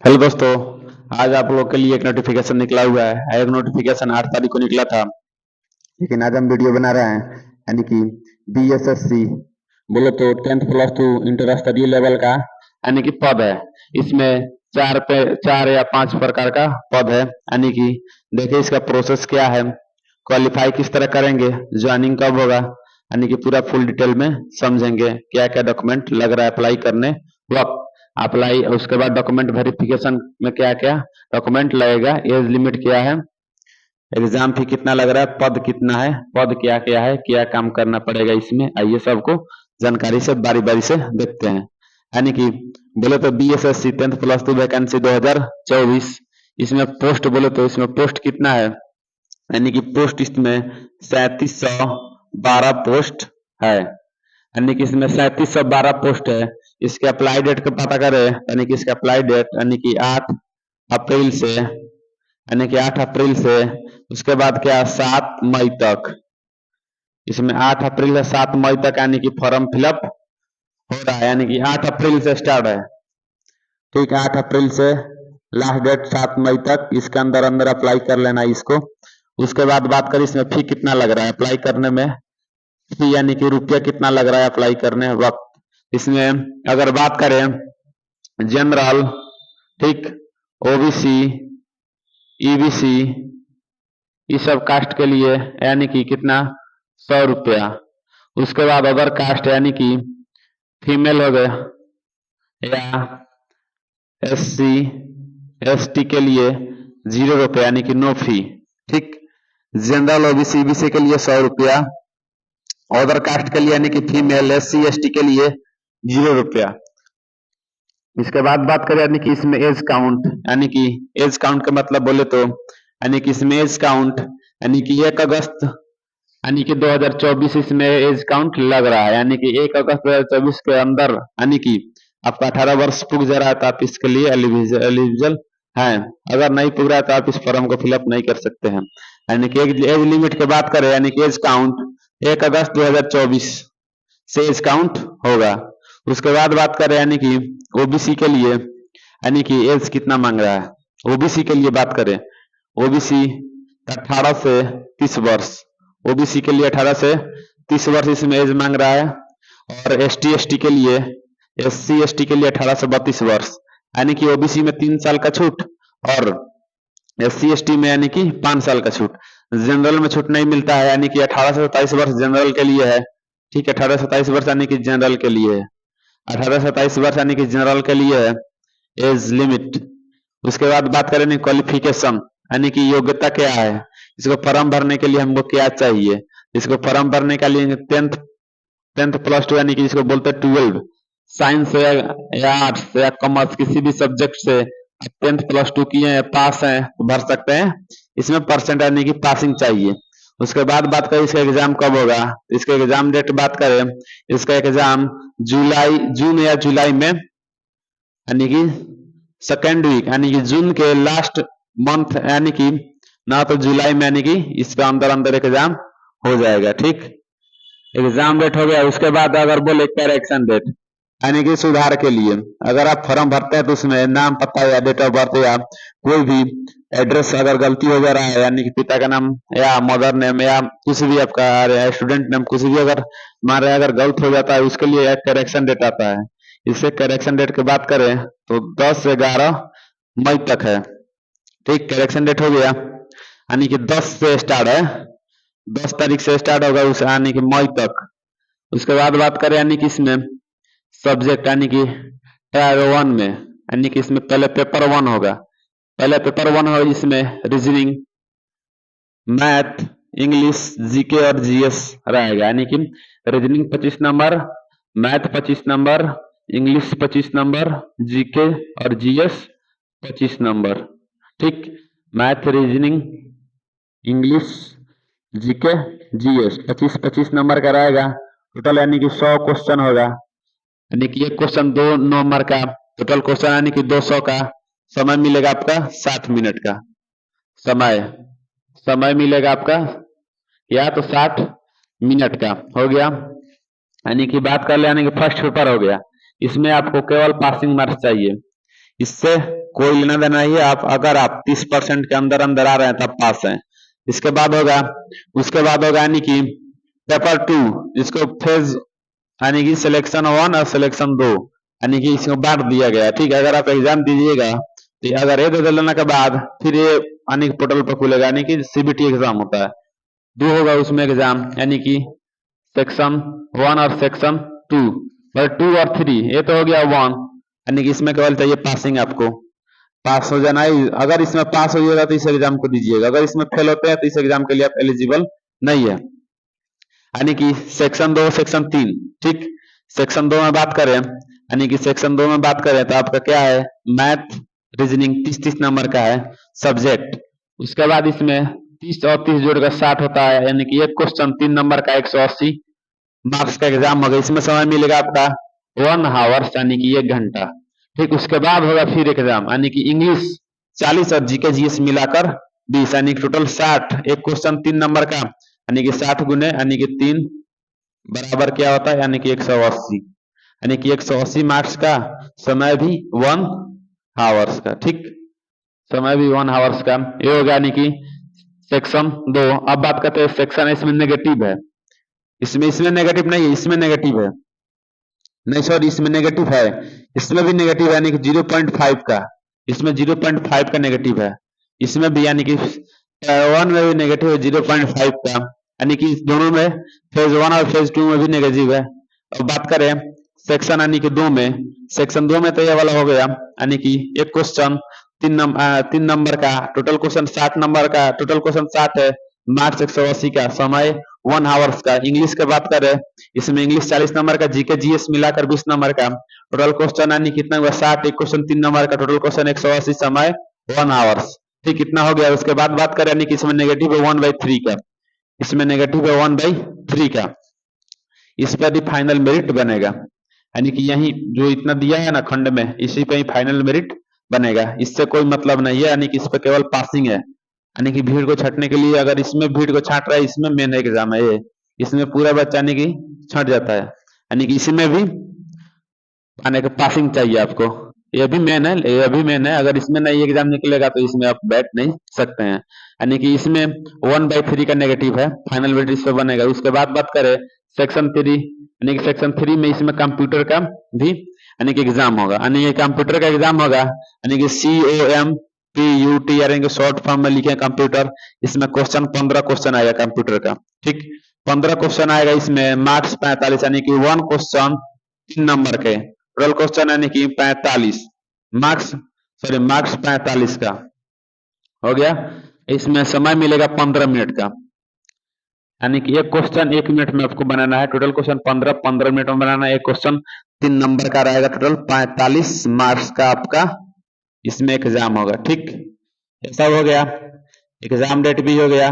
Hello दोस्तों। आज आप लोग के लिए एक नोटिफिकेशन निकला हुआ है। एक नोटिफिकेशन 8 तारीख को निकला था, लेकिन आज हम वीडियो बना रहे हैं, यानी कि बीएसएससी बोले तो 10th+2 इंटर स्तरीय लेवल का यानी कि पद है। इसमें चार या पांच प्रकार का पद है, यानी कि देखिए इसका प्रोसेस क्या है, क्वालिफाई किस तरह करेंगे, ज्वाइनिंग कब होगा, यानी कि पूरा फुल डिटेल में समझेंगे। क्या क्या डॉक्यूमेंट लग रहा है अप्लाई करने वक्त, अप्लाई उसके बाद डॉक्यूमेंट वेरिफिकेशन में क्या क्या डॉक्यूमेंट लगेगा, एज लिमिट क्या है, एग्जाम फी कितना लग रहा है, पद कितना है, पद क्या क्या है, क्या काम करना पड़ेगा इसमें, आइए सबको जानकारी से बारी बारी से देखते हैं। यानी कि बोले तो बीएसएससी 10th+2 वैकेंसी 2024, इसमें पोस्ट बोले तो इसमें पोस्ट कितना है, यानी कि पोस्ट इसमें 3712 पोस्ट है, यानी कि इसमें 3712 पोस्ट है। इसके अप्लाई डेट का पता करें, यानी कि इसका अप्लाई डेट यानी कि 8 अप्रैल से, यानी कि 8 अप्रैल से उसके बाद क्या 7 मई तक, इसमें 8 अप्रैल से 7 मई तक यानी कि फॉर्म फिलअप हो रहा है, यानी कि 8 अप्रैल से स्टार्ट है। ठीक है, 8 अप्रैल से लास्ट डेट 7 मई तक, इसके अंदर अंदर अप्लाई कर लेना इसको। उसके बाद बात करें इसमें फी कितना लग रहा है अप्लाई करने में, फी यानी कि रुपया कितना लग रहा है अप्लाई करने वक्त। इसमें अगर बात करें जनरल, ठीक, ओबीसी, ईबीसी, ये सब कास्ट के लिए यानी कि कितना 100 रुपया। उसके बाद अदर कास्ट यानी कि फीमेल हो गया या एससी एसटी के लिए 0 रुपया यानी कि नो फी। ठीक, जनरल ओबीसी ईबीसी के लिए 100 रुपया, अदर कास्ट के लिए यानी कि फीमेल एससी एसटी के लिए 0 रुपया। इसके बाद बात करें यानी कि इसमें एज काउंट, यानी कि एज काउंट का मतलब बोले तो यानी कि इसमें एज काउंट यानी कि 1 अगस्त यानी कि 2024 इसमें एज काउंट लग रहा है, यानी कि 1 अगस्त 2024 के अंदर यानी कि आपका 18 वर्ष पुग जा रहा है तो आप इसके लिए एलिजिबल हैं। अगर नहीं पुग रहा है तो आप इस फॉर्म को फिलअप नहीं कर सकते हैं। यानी कि एज लिमिट की बात करें यानी कि एज काउंट 1 अगस्त 2024 से एज काउंट होगा। उसके बाद बात करें यानी कि ओबीसी के लिए, यानी कि एज कितना मांग रहा है ओबीसी के लिए बात करें, ओबीसी 18 से 30 वर्ष, ओबीसी के लिए 18 से 30 वर्ष इसमें एज मांग रहा है। और एसटी एसटी के लिए, एससी एसटी के लिए 18 से 32 वर्ष, यानी कि ओबीसी में 3 साल का छूट और एससी एसटी में यानी कि 5 साल का छूट। जनरल में छूट नहीं मिलता है, यानी कि 18 से 27 वर्ष जनरल के लिए है। ठीक है, 18 से 27 वर्ष यानी कि जनरल के लिए है, 18 से 27 वर्ष यानी कि जनरल के लिए है एज लिमिट। उसके बाद बात करें क्वालिफिकेशन, यानी कि योग्यता क्या है, इसको फॉर्म भरने के लिए हमको क्या चाहिए। इसको फॉर्म भरने के लिए टेंथ प्लस टू यानी कि इसको बोलते हैं 12, साइंस से या आर्ट्स या कॉमर्स किसी भी सब्जेक्ट से 10th+2 किए हैं, पास हैं तो भर सकते हैं। इसमें परसेंट यानी कि पासिंग चाहिए। उसके बाद बात करें इसका एग्जाम कब होगा, इसका एग्जाम डेट बात करें, इसका एग्जाम जून या जुलाई में, यानी कि सेकेंड वीक यानी कि जून के लास्ट मंथ, यानी कि ना तो जुलाई में, यानी कि इसका अंदर अंदर एग्जाम हो जाएगा। ठीक, एग्जाम डेट हो गया। उसके बाद अगर बोले करेक्शन डेट, यानी कि सुधार के लिए अगर आप फॉर्म भरते हैं तो उसमें नाम पता या डेट ऑफ बर्थ या कोई भी एड्रेस अगर गलती हो जा रहा है, यानी कि पिता का नाम या मदर नेम या कुछ भी आपका स्टूडेंट नेम कुछ भी अगर मान रहे अगर गलत हो जाता है, उसके लिए एक करेक्शन डेट आता है। इससे करेक्शन डेट की बात करें तो 10 से 11 मई तक है। ठीक, करेक्शन डेट हो गया, यानी कि 10 से स्टार्ट है, 10 तारीख से स्टार्ट होगा उस यानी कि मई तक। उसके बाद बात करें यानी कि इसमें सब्जेक्ट, यानी कि टायर 1 में, यानी कि इसमें पहले पेपर 1 होगा, पहले पेपर 1 होगा इसमें रीजनिंग, मैथ, इंग्लिश, जीके और जीएस रहेगा, यानी कि reasoning 25 number, math 25 number, English 25 number, GK और जीएस 25 नंबर। ठीक, math reasoning English GK GS 25-25 number का रहेगा टोटल, यानी कि 100 क्वेश्चन होगा, यानी कि एक क्वेश्चन 2 नंबर का टोटल क्वेश्चन, यानी कि 200 का। समय मिलेगा आपका 60 मिनट का समय, समय मिलेगा आपका या तो 60 मिनट का हो गया। यानी कि बात कर ले, यानी कि फर्स्ट पेपर हो गया, इसमें आपको केवल पासिंग मार्क्स चाहिए। इससे कोई लेना देना नहीं है। आप अगर आप 30% के अंदर अंदर आ रहे हैं तब पास हैं। इसके बाद होगा यानी कि पेपर 2, जिसको फेज यानी कि सिलेक्शन 1 और सिलेक्शन 2 यानी कि इसको बांट दिया गया। ठीक है, अगर आप एग्जाम दीजिएगा तो अगर ये दे लेने के बाद फिर ये यानी पोर्टल पर खुलेगा, यानी कि सीबीटी एग्जाम होता है, 2 होगा उसमें एग्जाम, यानी कि सेक्शन 1 और सेक्शन 2, और 2 और 3 ये तो हो गया 1, यानी कि इसमें केवल चाहिए पासिंग, आपको पास हो जाना है। अगर इसमें पास हो जाएगा तो इस एग्जाम को दीजिएगा, अगर इसमें फेल होते हैं तो इस एग्जाम के लिए आप एलिजिबल नहीं है। यानी कि सेक्शन 2 सेक्शन 3, ठीक। सेक्शन 2 में बात करें, यानी कि सेक्शन 2 में बात करें तो आपका क्या है, मैथ रीजनिंग 30-30 नंबर का है सब्जेक्ट। उसके बाद इसमें 30 और 30 जोड़कर 60 होता है, यानी कि एक क्वेश्चन 3 नंबर का 180 मार्क्स का एग्जाम होगा। इसमें समय मिलेगा आपका 1 आवर्स, यानी कि 1 घंटा। ठीक, उसके बाद होगा फिर एग्जाम, यानी कि इंग्लिश 40 और जीके जीएस मिलाकर 20, यानी कि टोटल 60। एक क्वेश्चन 3 नंबर का, यानी कि 60 गुने यानी कि 3 बराबर क्या होता है, यानी कि 180, यानी कि 180 मार्क्स का, समय भी 1 आवर्स का। ठीक, समय भी 1 आवर्स का, ये हो गया यानी कि सेक्शन 2। अब बात करते हैं सेक्शन, इसमें नेगेटिव है, इसमें नेगेटिव नहीं है, इसमें नेगेटिव है, नहीं सॉरी इसमें नेगेटिव है, इसमें भी नेगेटिव है, यानी कि 0.5 का, इसमें 0.5 का नेगेटिव है, इसमें भी, यानी कि 1 में भी नेगेटिव है 0.5 का, यानी कि दोनों में फेज 1 और फेज 2 में भी नेगेटिव है। अब बात करें सेक्शन यानी कि 2 में, सेक्शन 2 में तो ये वाला हो गया, यानी कि एक क्वेश्चन 3 नंबर का, टोटल क्वेश्चन 60 नंबर का, टोटल क्वेश्चन 60 है, मार्क्स 180 का, समय 1 आवर्स का। इंग्लिश की बात करें, इसमें इंग्लिश 40 नंबर का, जीके जीएस मिलाकर 20 नंबर का, टोटल क्वेश्चन यानी कितना हुआ 60, एक क्वेश्चन 3 नंबर का, टोटल क्वेश्चन 180, समय 1 आवर्स। ठीक, कितना हो गया। उसके बाद बात करें, यानी कि इसमें नेगेटिव है 1/3 का, इसमें नेगेटिव है 1/3 का, इस पर ही फाइनल मेरिट बनेगा, यानी कि यही जो इतना दिया है ना खंड में, इसी पे ही फाइनल मेरिट बनेगा, इससे कोई मतलब नहीं है, यानी कि इस पे केवल पासिंग है। यानी कि भीड़ को छांटने के लिए, अगर इसमें भीड़ को छांट रहा है, इसमें मेन एग्जाम है ये, इसमें पूरा बच्चा यानी कि छट जाता है, यानी कि इसमें भी आने का पासिंग चाहिए आपको, ये भी मेन है, ये भी मेन है। अगर इसमें नहीं एग्जाम निकलेगा तो इसमें आप बैठ नहीं सकते हैं, यानी कि इसमें 1/3 का नेगेटिव है, फाइनल मेरिट इस पे बनेगा। उसके बाद बात करें सेक्शन 3, यानी कि सेक्शन 3 में इसमें कंप्यूटर का भी यानी कि एग्जाम होगा, यानी कि कंप्यूटर का एग्जाम होगा, यानी कि COMPUT, यानी कि शॉर्ट फॉर्म में लिखे कंप्यूटर। इसमें क्वेश्चन 15 क्वेश्चन आएगा कंप्यूटर का। ठीक, 15 क्वेश्चन आएगा, इसमें मार्क्स 45, यानी कि 1 क्वेश्चन 3 नंबर के, टोटल क्वेश्चन यानी कि 45 मार्क्स, सॉरी मार्क्स 45 का हो गया। इसमें समय मिलेगा 15 मिनट का, यानी कि एक क्वेश्चन 1 मिनट में आपको बनाना है, टोटल क्वेश्चन 15 मिनट में बनाना है। एक क्वेश्चन 3 नंबर का रहेगा, टोटल 45 मार्क्स का आपका इसमें एग्जाम होगा। ठीक, ये सब हो गया, एग्जाम डेट भी हो गया,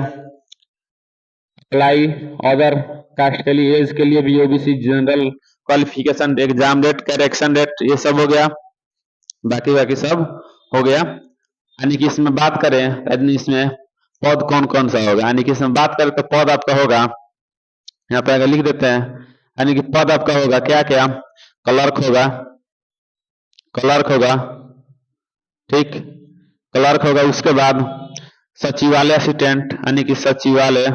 अप्लाई अदर कास्ट के लिए, एज के लिए भी, OBC general qualification, exam date, correction date, ये सब हो गया, बाकी सब हो गया। यानी कि इसमें बात करें, यानी इसमें पद कौन कौन सा होगा, यानी कि इसमें बात करें तो पद आपका होगा, यहाँ पे अगर लिख देते हैं, यानी कि पद आपका होगा क्या क्या, क्लर्क होगा, क्लर्क होगा, ठीक, क्लर्क होगा। उसके बाद सचिवालय असिस्टेंट, यानी कि सचिवालय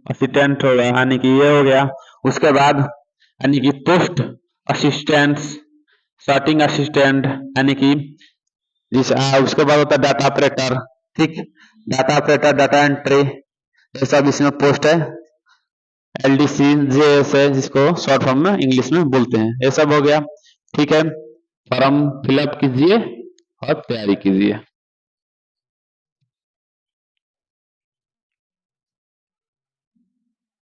असिस्टेंट होगा, यानी कि ये हो गया। उसके बाद यानी कि पोस्ट असिस्टेंट, सॉर्टिंग असिस्टेंट, यानी कि उसके बाद होता है डाटा ऑपरेटर। ठीक, डाटा ऑपरेटर, डाटा एंट्री, ये सब इसमें पोस्ट है। LDC JS है, जिसको शॉर्ट फॉर्म में इंग्लिश में बोलते हैं, ये सब हो गया। ठीक है, फॉर्म फिलअप कीजिए और तैयारी कीजिए।